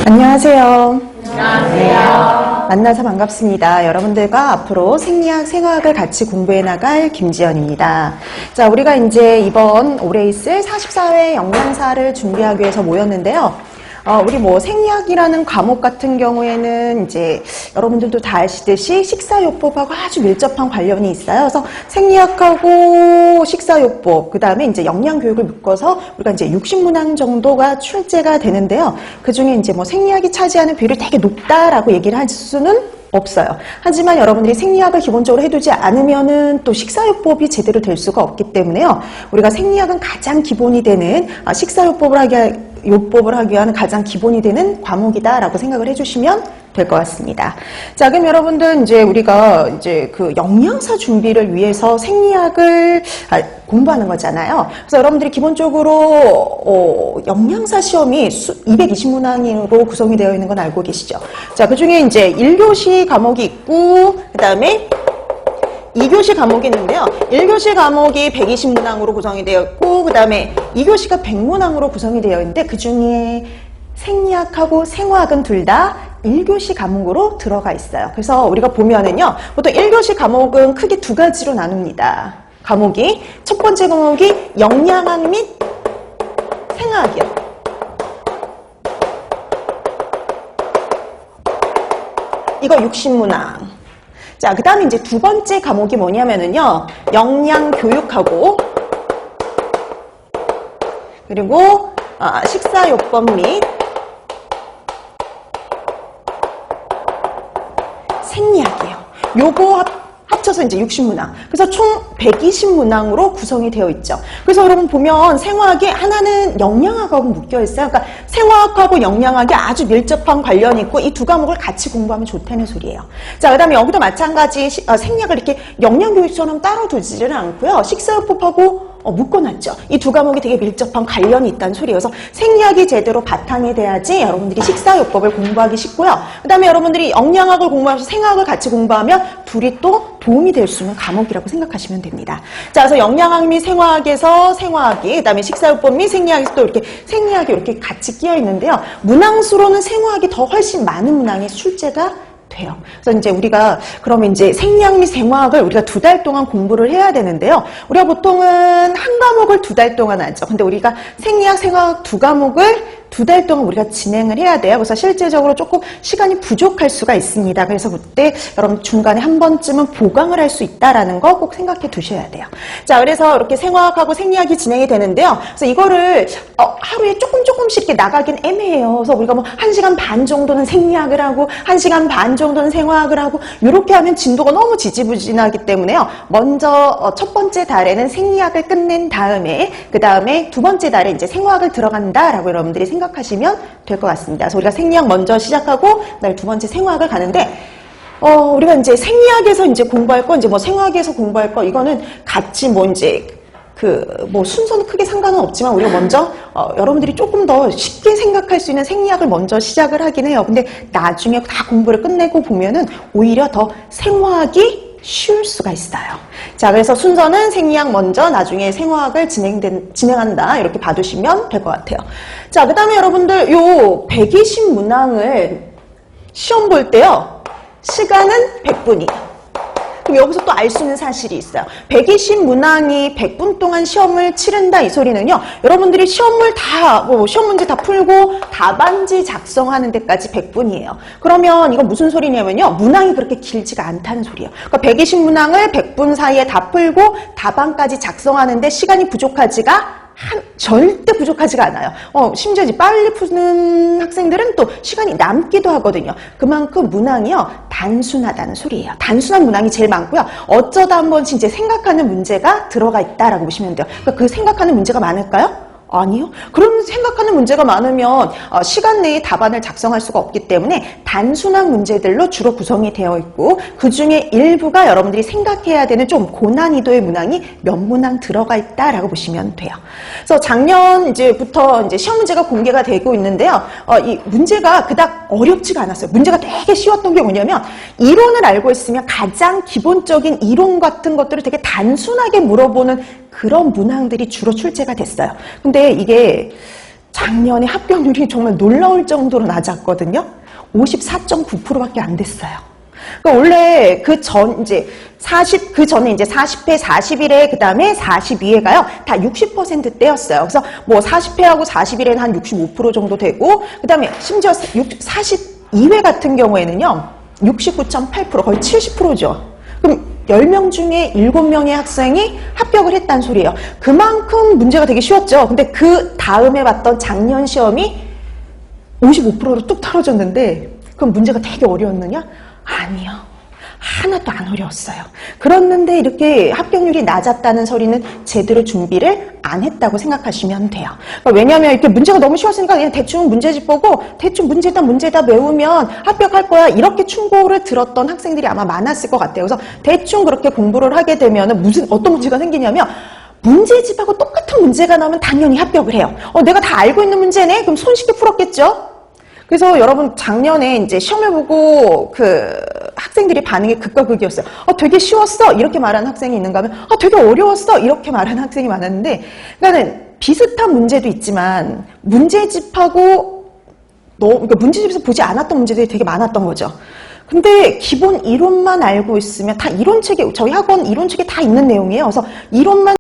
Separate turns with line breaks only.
안녕하세요.
안녕하세요.
만나서 반갑습니다. 여러분들과 앞으로 생리학, 생화학을 같이 공부해 나갈 김지연입니다. 자, 우리가 이제 이번 올해 있을 44회 영양사를 준비하기 위해서 모였는데요. 우리 생리학이라는 과목 같은 경우에는 이제 여러분들도 다 아시듯이 식사요법하고 아주 밀접한 관련이 있어요. 그래서 생리학하고 식사요법, 그 다음에 이제 영양교육을 묶어서 우리가 이제 60문항 정도가 출제가 되는데요. 그 중에 이제 생리학이 차지하는 비율이 되게 높다라고 얘기를 할 수는 없어요. 하지만 여러분들이 생리학을 기본적으로 해두지 않으면은 또 식사요법이 제대로 될 수가 없기 때문에요. 우리가 생리학은 가장 기본이 되는 식사요법을 하기 위한 가장 기본이 되는 과목이다라고 생각을 해주시면 될 것 같습니다. 자, 그럼 여러분들 이제 우리가 이제 그 영양사 준비를 위해서 생리학을 공부하는 거잖아요. 그래서 여러분들이 기본적으로 영양사 시험이 220문항으로 구성이 되어 있는 건 알고 계시죠? 자, 그 중에 이제 1교시 과목이 있고, 그 다음에 2교시 과목이 있는데요. 1교시 과목이 120문항으로 구성이 되어 있고, 그 다음에 2교시가 100문항으로 구성이 되어 있는데, 그 중에 생리학하고 생화학은 둘 다 1교시 과목으로 들어가 있어요. 그래서 우리가 보면은요, 보통 1교시 과목은 크게 두 가지로 나눕니다. 과목이, 첫 번째 과목이 영양학 및 생화학이요. 이거 60문항. 자, 그 다음에 이제 두 번째 과목이 뭐냐면은요, 영양교육하고, 그리고 식사요법 및 생리학이에요. 요거 합쳐서 이제 60문항. 그래서 총 120문항으로 구성이 되어 있죠. 그래서 여러분 보면 생화학이 하나는 영양학하고 묶여 있어요. 그러니까 생화학하고 영양학이 아주 밀접한 관련이 있고 이 두 과목을 같이 공부하면 좋다는 소리예요. 자, 그 다음에 여기도 마찬가지 생리학을 이렇게 영양교육처럼 따로 두지는 않고요. 식사요법하고 묶어놨죠. 이 두 과목이 되게 밀접한 관련이 있다는 소리예요. 그래서 생리학이 제대로 바탕이 돼야지 여러분들이 식사요법을 공부하기 쉽고요. 그 다음에 여러분들이 영양학을 공부하면서 생화학을 같이 공부하면 둘이 또 도움이 될 수 있는 과목이라고 생각하시면 됩니다. 자, 그래서 영양학 및 생화학에서 생화학이, 그 다음에 식사요법 및 생리학에서 또 이렇게 생리학이 이렇게 같이 끼어 있는데요. 문항수로는 생화학이 더 훨씬 많은 문항이 출제가 돼요. 그래서 이제 우리가 그러면 이제 생리학 및 생화학을 우리가 2달 동안 공부를 해야 되는데요. 우리가 보통은 한 과목을 2달 동안 하죠. 근데 우리가 생리학, 생화학 두 과목을 2달 동안 우리가 진행을 해야 돼요. 그래서 실제적으로 조금 시간이 부족할 수가 있습니다. 그래서 그때 여러분 중간에 한 번쯤은 보강을 할 수 있다라는 거 꼭 생각해 두셔야 돼요. 자, 그래서 이렇게 생화학하고 생리학이 진행이 되는데요. 그래서 이거를 하루에 조금씩 이렇게 나가긴 애매해요. 그래서 우리가 1시간 반 정도는 생리학을 하고 1시간 반 정도는 생화학을 하고 이렇게 하면 진도가 너무 지지부진하기 때문에요. 먼저 첫 번째 달에는 생리학을 끝낸 다음에 그 다음에 두 번째 달에 이제 생화학을 들어간다라고 여러분들이 생각하시면 될 것 같습니다. 그래서 우리가 생리학 먼저 시작하고 그다음에 두 번째 생화학을 가는데 우리가 이제 생리학에서 이제 공부할 거, 이제 생화학에서 공부할 거, 이거는 같이 이제 순서는 크게 상관은 없지만 우리가 먼저 여러분들이 조금 더 쉽게 생각할 수 있는 생리학을 먼저 시작을 하긴 해요. 근데 나중에 다 공부를 끝내고 보면은 오히려 더 생화학이 쉬울 수가 있어요. 자, 그래서 순서는 생리학 먼저, 나중에 생화학을 진행한다. 이렇게 봐두시면 될 것 같아요. 자, 그 다음에 여러분들 요 120문항을 시험 볼 때요. 시간은 100분이에요. 그럼 여기서 또 알 수 있는 사실이 있어요. 120문항이 100분 동안 시험을 치른다 이 소리는요. 여러분들이 시험 문제 다 풀고 답안지 작성하는 데까지 100분이에요. 그러면 이건 무슨 소리냐면요. 문항이 그렇게 길지가 않다는 소리예요. 그러니까 120문항을 100분 사이에 다 풀고 답안까지 작성하는데 시간이 절대 부족하지가 않아요. 심지어 이제 빨리 푸는 학생들은 또 시간이 남기도 하거든요. 그만큼 문항이요, 단순하다는 소리예요. 단순한 문항이 제일 많고요. 어쩌다 한 번씩 이제 생각하는 문제가 들어가 있다라고 보시면 돼요. 그러니까 그 생각하는 문제가 많을까요? 아니요. 그럼 생각하는 문제가 많으면 시간 내에 답안을 작성할 수가 없기 때문에 단순한 문제들로 주로 구성이 되어 있고 그 중에 일부가 여러분들이 생각해야 되는 좀 고난이도의 문항이 몇 문항 들어가 있다라고 보시면 돼요. 그래서 작년 이제부터 이제 시험 문제가 공개가 되고 있는데요. 이 문제가 그닥 어렵지가 않았어요. 문제가 되게 쉬웠던 게 뭐냐면 이론을 알고 있으면 가장 기본적인 이론 같은 것들을 되게 단순하게 물어보는 그런 문항들이 주로 출제가 됐어요. 근데 이게 작년에 합격률이 정말 놀라울 정도로 낮았거든요. 54.9%밖에 안 됐어요. 그러니까 원래 그 전에 이제 40회, 41회, 그 다음에 42회가요, 다 60%대였어요. 그래서 뭐 40회하고 41회는 한 65% 정도 되고, 그 다음에 심지어 42회 같은 경우에는요, 69.8%, 거의 70%죠. 그럼 10명 중에 7명의 학생이 합격을 했다는 소리예요. 그만큼 문제가 되게 쉬웠죠. 근데 그 다음에 봤던 작년 시험이 55%로 뚝 떨어졌는데, 그럼 문제가 되게 어려웠느냐? 아니요. 하나도 안 어려웠어요. 그랬는데 이렇게 합격률이 낮았다는 소리는 제대로 준비를 안 했다고 생각하시면 돼요. 그러니까 왜냐하면 이렇게 문제가 너무 쉬웠으니까 그냥 대충 문제집 보고 대충 문제다 외우면 합격할 거야, 이렇게 충고를 들었던 학생들이 아마 많았을 것 같아요. 그래서 대충 그렇게 공부를 하게 되면 어떤 문제가 생기냐면, 문제집하고 똑같은 문제가 나오면 당연히 합격을 해요. 내가 다 알고 있는 문제네? 그럼 손쉽게 풀었겠죠? 그래서 여러분, 작년에 이제 시험을 보고 학생들이 반응이 극과 극이었어요. 되게 쉬웠어, 이렇게 말하는 학생이 있는가 하면, 되게 어려웠어, 이렇게 말하는 학생이 많았는데, 그러니까는 비슷한 문제도 있지만 문제집하고 그러니까 문제집에서 보지 않았던 문제들이 되게 많았던 거죠. 근데 기본 이론만 알고 있으면, 다 이론책에, 저희 학원 이론책에 다 있는 내용이에요. 그래서 이론만